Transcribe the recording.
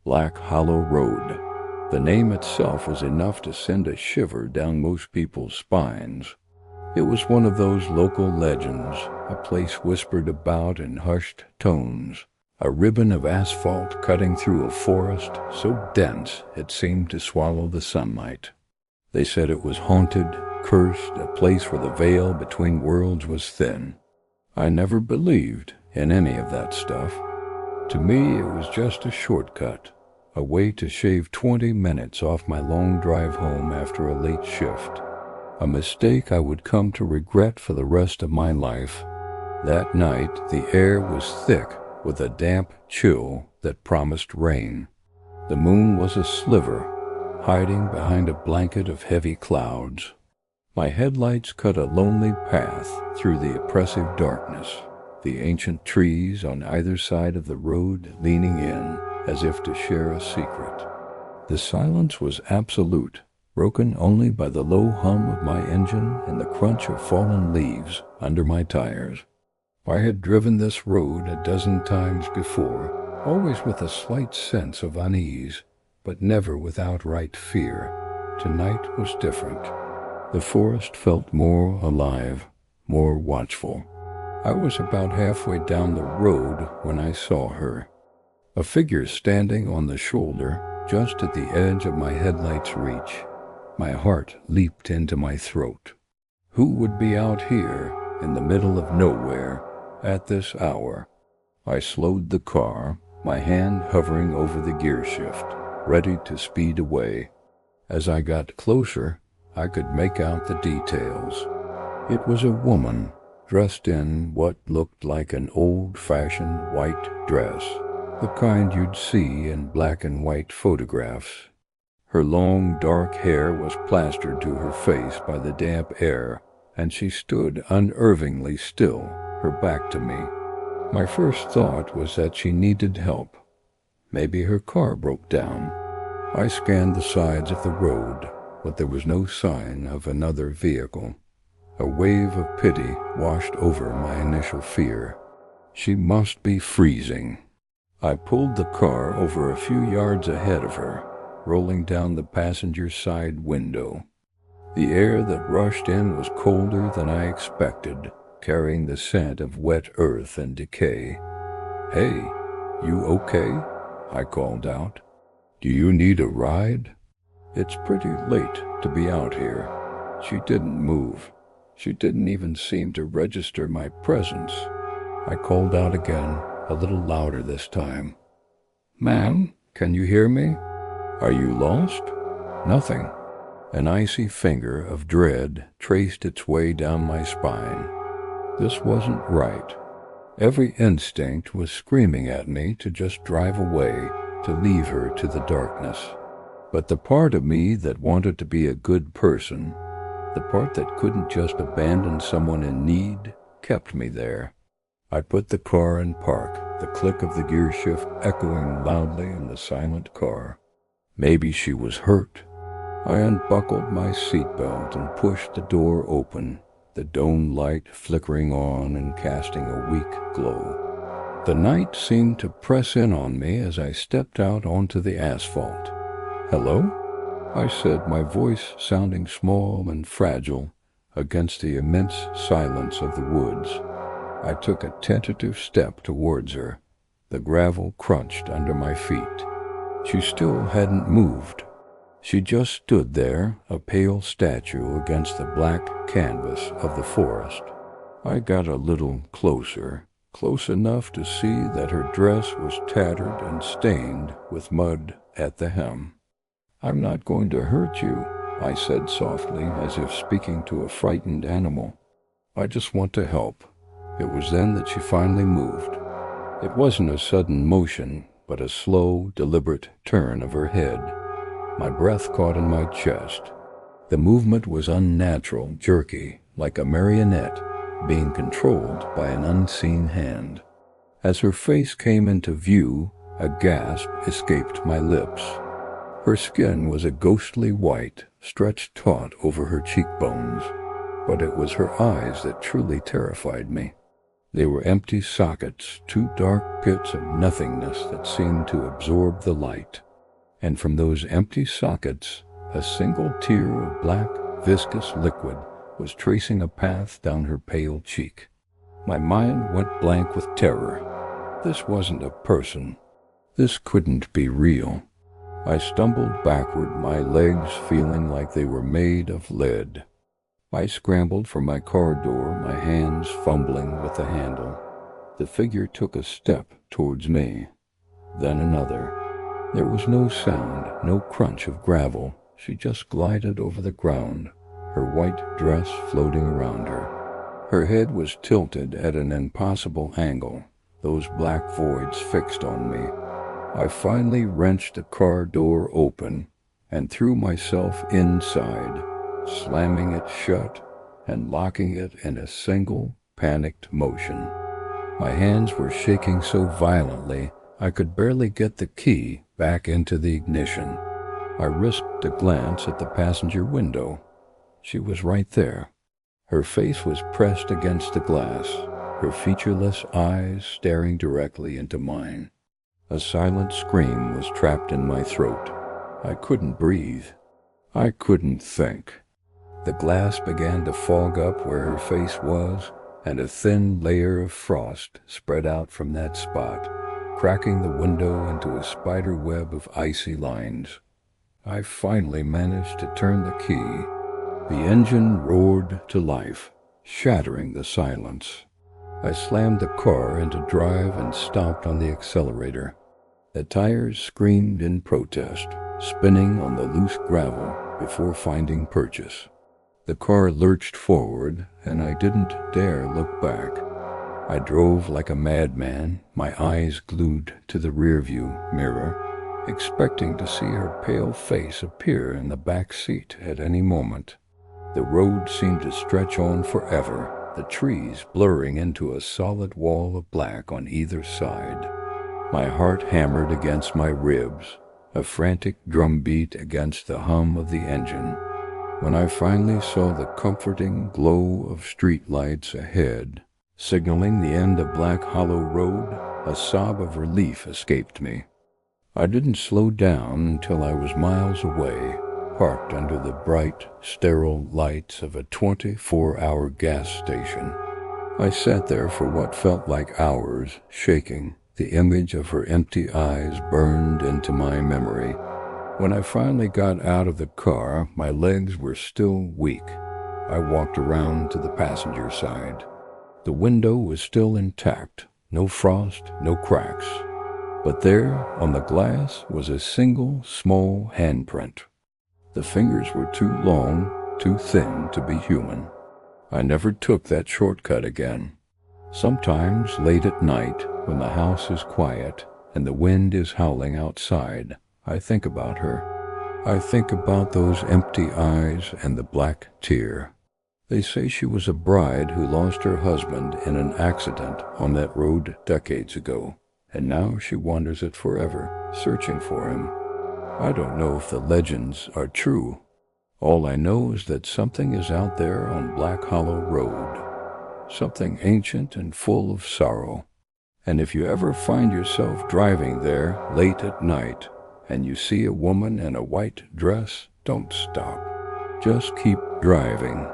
Black Hollow Road. The name itself was enough to send a shiver down most people's spines. It was one of those local legends, a place whispered about in hushed tones, a ribbon of asphalt cutting through a forest so dense it seemed to swallow the sunlight. They said it was haunted, cursed, a place where the veil between worlds was thin. I never believed in any of that stuff. To me, it was just a shortcut, a way to shave 20 minutes off my long drive home after a late shift. A mistake I would come to regret for the rest of my life. That night, the air was thick with a damp chill that promised rain. The moon was a sliver, hiding behind a blanket of heavy clouds. My headlights cut a lonely path through the oppressive darkness, the ancient trees on either side of the road leaning in as if to share a secret. The silence was absolute, broken only by the low hum of my engine and the crunch of fallen leaves under my tires. I had driven this road a dozen times before, always with a slight sense of unease, but never with outright fear. Tonight was different. The forest felt more alive, more watchful. I was about halfway down the road when I saw her. A figure standing on the shoulder, just at the edge of my headlight's reach. My heart leaped into my throat. Who would be out here, in the middle of nowhere, at this hour? I slowed the car, my hand hovering over the gear shift, ready to speed away. As I got closer, I could make out the details. It was a woman, dressed in what looked like an old-fashioned white dress, the kind you'd see in black and white photographs. Her long, dark hair was plastered to her face by the damp air, and she stood unervingly still, her back to me. My first thought was that she needed help. Maybe her car broke down. I scanned the sides of the road, but there was no sign of another vehicle. A wave of pity washed over my initial fear. She must be freezing. I pulled the car over a few yards ahead of her, rolling down the passenger side window. The air that rushed in was colder than I expected, carrying the scent of wet earth and decay. "Hey, you okay?" I called out. "Do you need a ride?" "It's pretty late to be out here." She didn't move. She didn't even seem to register my presence. I called out again, a little louder this time. "Ma'am, can you hear me? Are you lost?" Nothing. An icy finger of dread traced its way down my spine. This wasn't right. Every instinct was screaming at me to just drive away, to leave her to the darkness. But the part of me that wanted to be a good person, the part that couldn't just abandon someone in need, kept me there. I put the car in park, the click of the gear shift echoing loudly in the silent car. Maybe she was hurt. I unbuckled my seatbelt and pushed the door open, the dome light flickering on and casting a weak glow. The night seemed to press in on me as I stepped out onto the asphalt. "Hello?" I said, my voice sounding small and fragile against the immense silence of the woods. I took a tentative step towards her. The gravel crunched under my feet. She still hadn't moved. She just stood there, a pale statue against the black canvas of the forest. I got a little closer, close enough to see that her dress was tattered and stained with mud at the hem. "I'm not going to hurt you," I said softly, as if speaking to a frightened animal. "I just want to help." It was then that she finally moved. It wasn't a sudden motion, but a slow, deliberate turn of her head. My breath caught in my chest. The movement was unnatural, jerky, like a marionette being controlled by an unseen hand. As her face came into view, a gasp escaped my lips. Her skin was a ghostly white, stretched taut over her cheekbones, but it was her eyes that truly terrified me. They were empty sockets, two dark pits of nothingness that seemed to absorb the light. And from those empty sockets, a single tear of black, viscous liquid was tracing a path down her pale cheek. My mind went blank with terror. This wasn't a person. This couldn't be real. I stumbled backward, my legs feeling like they were made of lead. I scrambled for my car door, my hands fumbling with the handle. The figure took a step towards me, then another. There was no sound, no crunch of gravel. She just glided over the ground, her white dress floating around her. Her head was tilted at an impossible angle, those black voids fixed on me. I finally wrenched the car door open and threw myself inside, slamming it shut and locking it in a single panicked motion. My hands were shaking so violently I could barely get the key back into the ignition. I risked a glance at the passenger window. She was right there. Her face was pressed against the glass, her featureless eyes staring directly into mine. A silent scream was trapped in my throat. I couldn't breathe. I couldn't think. The glass began to fog up where her face was, and a thin layer of frost spread out from that spot, cracking the window into a spider web of icy lines. I finally managed to turn the key. The engine roared to life, shattering the silence. I slammed the car into drive and stomped on the accelerator. The tires screamed in protest, spinning on the loose gravel before finding purchase. The car lurched forward, and I didn't dare look back. I drove like a madman, my eyes glued to the rearview mirror, expecting to see her pale face appear in the back seat at any moment. The road seemed to stretch on forever, the trees blurring into a solid wall of black on either side. My heart hammered against my ribs, a frantic drumbeat against the hum of the engine. When I finally saw the comforting glow of streetlights ahead, signaling the end of Black Hollow Road, a sob of relief escaped me. I didn't slow down until I was miles away, parked under the bright, sterile lights of a 24-hour gas station. I sat there for what felt like hours, shaking. The image of her empty eyes burned into my memory. When I finally got out of the car, my legs were still weak. I walked around to the passenger side. The window was still intact, no frost, no cracks. But there, on the glass, was a single, small handprint. The fingers were too long, too thin to be human. I never took that shortcut again. Sometimes, late at night, when the house is quiet and the wind is howling outside, I think about her. I think about those empty eyes and the black tear. They say she was a bride who lost her husband in an accident on that road decades ago, and now she wanders it forever, searching for him. I don't know if the legends are true. All I know is that something is out there on Black Hollow Road, something ancient and full of sorrow. And if you ever find yourself driving there late at night and you see a woman in a white dress, don't stop. Just keep driving.